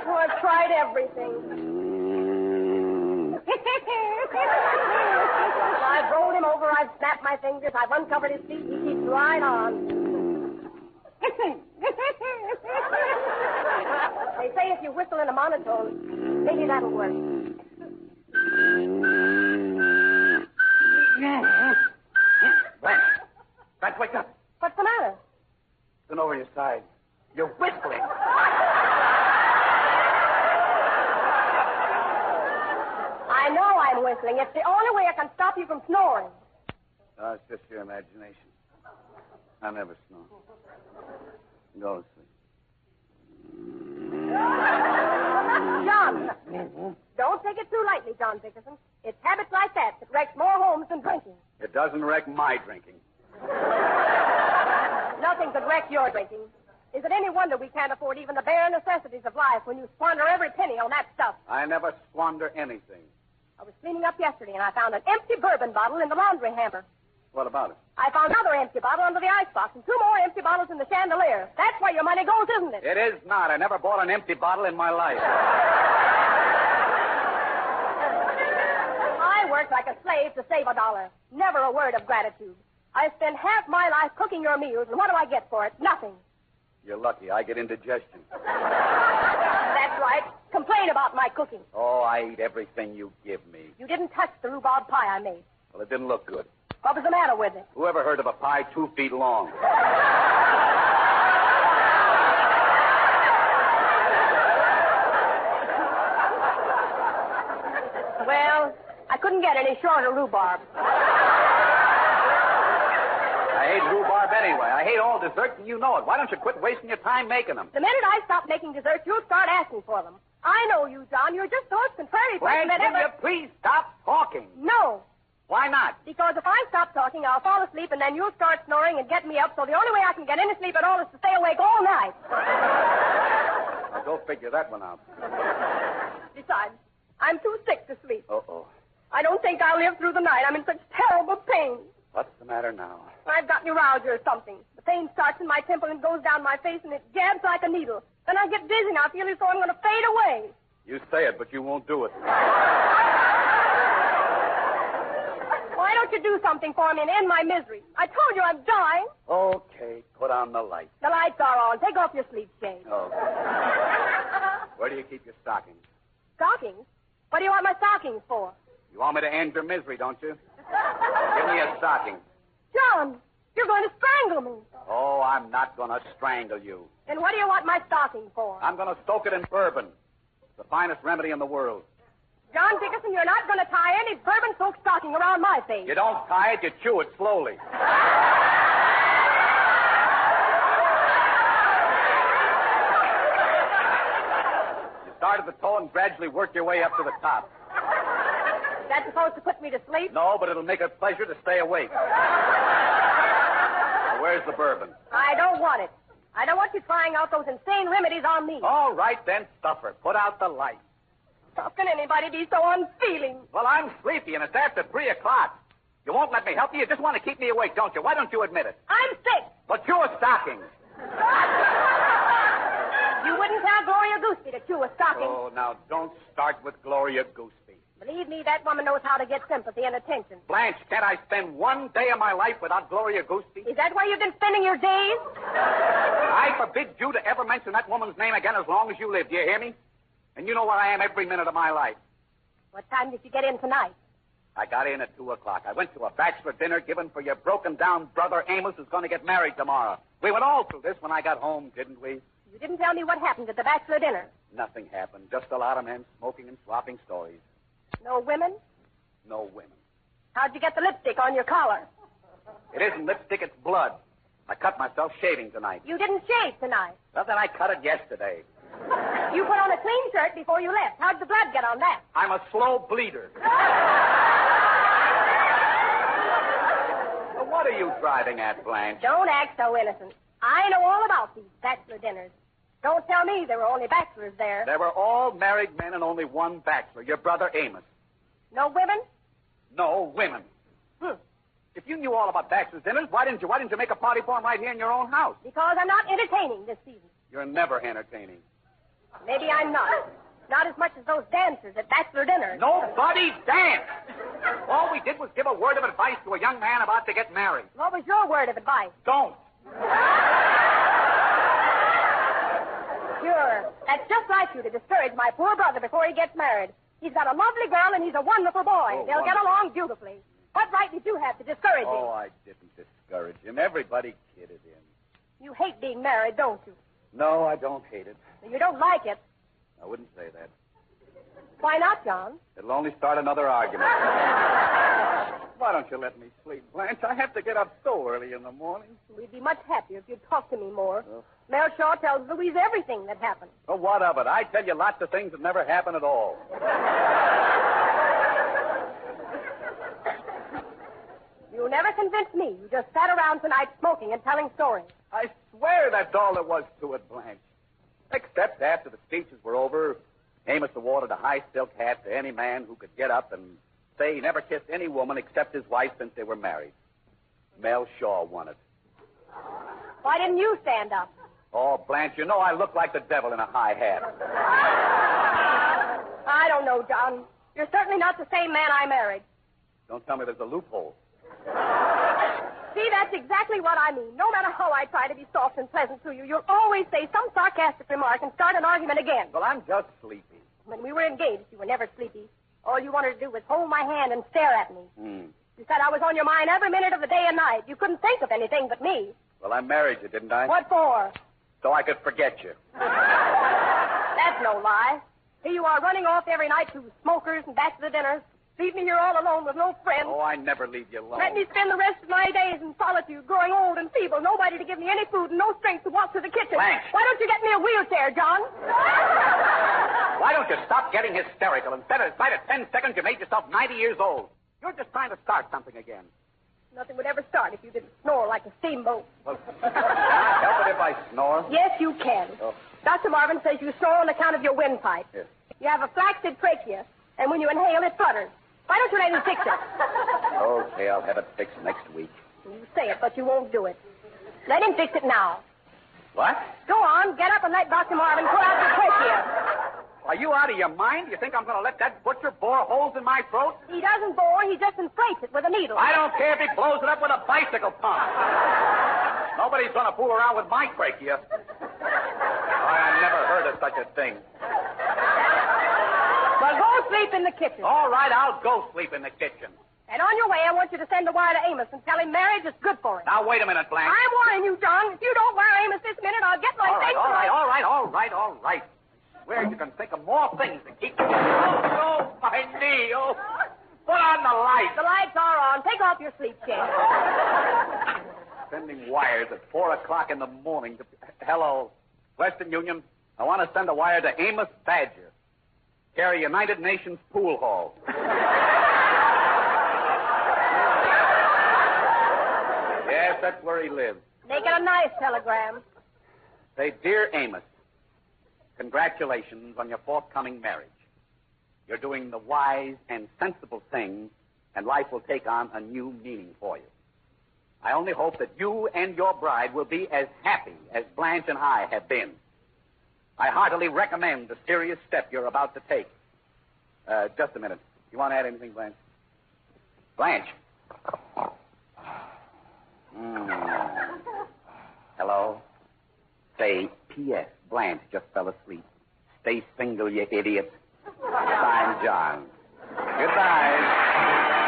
Well, I've tried everything. I've rolled him over, I've snapped my fingers, I've uncovered his feet, he keeps right on. They say if you whistle in a monotone, maybe that'll work. Brent, wake up. What's the matter? Turn over your side. You're whistling. I know I'm whistling. It's the only way I can stop you from snoring. Oh, it's just your imagination. I never snore. Go to sleep. John, don't take it too lightly, John Bickerson. It's habits like that wrecks more homes than drinking. It doesn't wreck my drinking. Nothing could wreck your drinking. Is it any wonder we can't afford even the bare necessities of life when you squander every penny on that stuff? I never squander anything. I was cleaning up yesterday, and I found an empty bourbon bottle in the laundry hamper. What about it? I found another empty bottle under the icebox and 2 more empty bottles in the chandelier. That's where your money goes, isn't it? It is not. I never bought an empty bottle in my life. I worked like a slave to save $1. Never a word of gratitude. I spend half my life cooking your meals, and what do I get for it? Nothing. You're lucky. I get indigestion. That's right. Complain about my cooking. Oh, I eat everything you give me. You didn't touch the rhubarb pie I made. Well, it didn't look good. What was the matter with it? Who ever heard of a pie 2 feet long? Well, I couldn't get any shorter rhubarb. I hate rhubarb anyway. I hate all desserts, and you know it. Why don't you quit wasting your time making them? The minute I stop making desserts, you'll start asking for them. I know you, John. You're just the most contrary person that Will ever... you please stop talking? No. Why not? Because if I stop talking, I'll fall asleep, and then you'll start snoring and get me up, so the only way I can get any sleep at all is to stay awake all night. Now, go figure that one out. Besides, I'm too sick to sleep. Uh-oh. I don't think I'll live through the night. I'm in such terrible pain. What's the matter now? I've got neuralgia or something. The pain starts in my temple and goes down my face, and it jabs like a needle. Then I get dizzy, and I feel as though I'm going to fade away. You say it, but you won't do it. Why don't you do something for me and end my misery? I told you I'm dying. Okay, put on the light. The lights are on. Take off your sleep shade. Okay. Where do you keep your stockings? Stockings? What do you want my stockings for? You want me to end your misery, don't you? Give me a stocking. John, you're going to strangle me. Oh, I'm not going to strangle you. Then what do you want my stocking for? I'm going to soak it in bourbon. It's the finest remedy in the world. John Dickerson, you're not going to tie any bourbon-soaked stocking around my face. You don't tie it, you chew it slowly. You start at the toe and gradually work your way up to the top. Is that supposed to put me to sleep? No, but it'll make it a pleasure to stay awake. Now, where's the bourbon? I don't want it. I don't want you trying out those insane remedies on me. All right, then, stuff her. Put out the light. How can anybody be so unfeeling? Well, I'm sleepy, and it's after 3 o'clock. You won't let me help you? You just want to keep me awake, don't you? Why don't you admit it? I'm sick. Well, chew a stocking. You wouldn't tell Gloria Gooseby to chew a stocking. Oh, now, don't start with Gloria Gooseby. Believe me, that woman knows how to get sympathy and attention. Blanche, can't I spend one day of my life without Gloria Gooseby? Is that where you've been spending your days? I forbid you to ever mention that woman's name again as long as you live. Do you hear me? And you know where I am every minute of my life. What time did you get in tonight? I got in at 2 o'clock. I went to a bachelor dinner given for your broken-down brother Amos, who's going to get married tomorrow. We went all through this when I got home, didn't we? You didn't tell me what happened at the bachelor dinner. Nothing happened. Just a lot of men smoking and swapping stories. No women? No women. How'd you get the lipstick on your collar? It isn't lipstick, it's blood. I cut myself shaving tonight. You didn't shave tonight. Well, then I cut it yesterday. You put on a clean shirt before you left. How'd the blood get on that? I'm a slow bleeder. Well, what are you driving at, Blanche? Don't act so innocent. I know all about these bachelor dinners. Don't tell me there were only bachelors there. There were all married men and only one bachelor, your brother Amos. No women? No women. If you knew all about bachelor's dinners, why didn't you make a party for them right here in your own house? Because I'm not entertaining this season. You're never entertaining. Maybe I'm not. Not as much as those dancers at bachelor dinners. Nobody danced. All we did was give a word of advice to a young man about to get married. What was your word of advice? Don't. Sure. That's just like you to discourage my poor brother before he gets married. He's got a lovely girl and he's a wonderful boy. Oh, They'll get along beautifully. What right did you have to discourage him? Oh, I didn't discourage him. Everybody kidded him. You hate being married, don't you? No, I don't hate it. You don't like it. I wouldn't say that. Why not, John? It'll only start another argument. Why don't you let me sleep, Blanche? I have to get up so early in the morning. We'd be much happier if you'd talk to me more. Mel Shaw tells Louise everything that happened. Oh, what of it? I tell you lots of things that never happen at all. You never convinced me. You just sat around tonight smoking and telling stories. I swear that's all there was to it, Blanche. Except after the speeches were over, Amos awarded a high silk hat to any man who could get up and say he never kissed any woman except his wife since they were married. Mel Shaw won it. Why didn't you stand up? Oh, Blanche, you know I look like the devil in a high hat. I don't know, John. You're certainly not the same man I married. Don't tell me there's a loophole. See, that's exactly what I mean. No matter how I try to be soft and pleasant to you, you'll always say some sarcastic remark and start an argument again. Well, I'm just sleepy. When we were engaged, you were never sleepy. All you wanted to do was hold my hand and stare at me. You said I was on your mind every minute of the day and night. You couldn't think of anything but me. Well, I married you, didn't I? What for? So I could forget you. That's no lie. Here you are running off every night to smokers and bachelor dinners. Leave me here all alone with no friends. Oh, I never leave you alone. Let me spend the rest of my days in solitude, growing old and feeble, nobody to give me any food and no strength to walk to the kitchen. Blanche. Why don't you get me a wheelchair, John? Why don't you stop getting hysterical? Instead of 10 seconds, you made yourself 90 years old. You're just trying to start something again. Nothing would ever start if you didn't snore like a steamboat. Well, can I help it if I snore? Yes, you can. Oh. Dr. Marvin says you snore on account of your windpipe. Yes. You have a flaccid trachea, and when you inhale, it flutters. Why don't you let him fix it? Okay, I'll have it fixed next week. You say it, but you won't do it. Let him fix it now. What? Go on, get up and let Dr. Marvin pull out your trachea. Are you out of your mind? You think I'm going to let that butcher bore holes in my throat? He doesn't bore, he just inflates it with a needle. I don't care if he blows it up with a bicycle pump. Nobody's going to fool around with my trachea. I never heard of such a thing. Well, go sleep in the kitchen. All right, I'll go sleep in the kitchen. And on your way, I want you to send a wire to Amos and tell him marriage is good for him. Now, wait a minute, Blanche. I'm warning you, John. If you don't wire Amos this minute, I'll get my things. All right. I swear you can think of more things to keep you. Oh, my knee. Oh, put on the light. The lights are on. Take off your sleep chain. Sending wires at 4 o'clock in the morning to... Hello, Western Union. I want to send a wire to Amos Badger. Carry United Nations Pool Hall. Yes, that's where he lives. Make it a nice telegram. Say, Dear Amos, congratulations on your forthcoming marriage. You're doing the wise and sensible thing, and life will take on a new meaning for you. I only hope that you and your bride will be as happy as Blanche and I have been. I heartily recommend the serious step you're about to take. Just a minute. You want to add anything, Blanche? Blanche. Hello? Say, P.S. Blanche just fell asleep. Stay single, you idiot. I'm John. Goodbye.